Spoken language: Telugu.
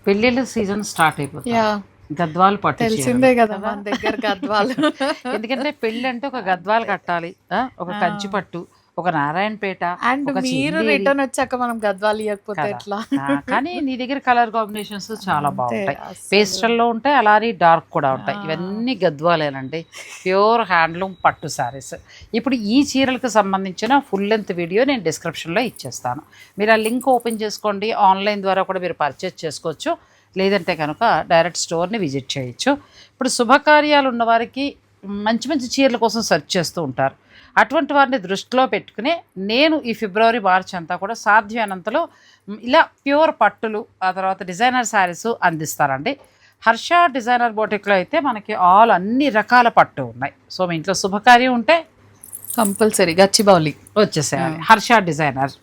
పెళ్ళిళ్ళ సీజన్ స్టార్ట్ అయిపోతుంది. యా గద్వాలు పట్టు తెలిసిందే కదా మన దగ్గర గద్వాలు. ఎందుకంటే పెళ్ళి అంటే ఒక గద్వాలు కట్టాలి, ఒక కంచి పట్టు, ఒక నారాయణపేట, అండ్ ఒక మీరు చందేరి. రిటర్న్ వచ్చాక మనం గద్వాలు ఇవ్వకపోతే కదా. ఎట్లా? కానీ నీ దగ్గర కలర్ కాంబినేషన్స్ చాలా అంతే, బాగుంటాయి. అస్సలు. పేస్టల్లో ఉంటాయి, అలానే డార్క్ కూడా ఉంటాయి. ఇవన్నీ గద్వాలేనండి, ప్యూర్ హ్యాండ్లూమ్ పట్టు శారీస్. ఇప్పుడు ఈ చీరలకు సంబంధించిన ఫుల్ లెంత్ వీడియో నేను డిస్క్రిప్షన్లో ఇచ్చేస్తాను. మీరు ఆ లింక్ ఓపెన్ చేసుకోండి, ఆన్లైన్ ద్వారా కూడా మీరు పర్చేస్ చేసుకోవచ్చు, లేదంటే కనుక డైరెక్ట్ స్టోర్ని విజిట్ చేయొచ్చు. ఇప్పుడు శుభకార్యాలు ఉన్నవారికి మంచి మంచి చీరల కోసం సెర్చ్ చేస్తూ ఉంటారు. అటువంటి వారిని దృష్టిలో పెట్టుకుని నేను ఈ ఫిబ్రవరి మార్చ్ అంతా కూడా సాధ్యమైనంతలో ఇలా ప్యూర్ పట్టులు, ఆ తర్వాత డిజైనర్ శారీస్ అందిస్తారండి. హర్ష డిజైనర్ బోటిక్లో అయితే మనకి అన్ని రకాల పట్టు ఉన్నాయి. సో మీ ఇంట్లో శుభకార్యం ఉంటే కంపల్సరీ గచ్చిబౌలి వచ్చేసేయాలి హర్ష డిజైనర్.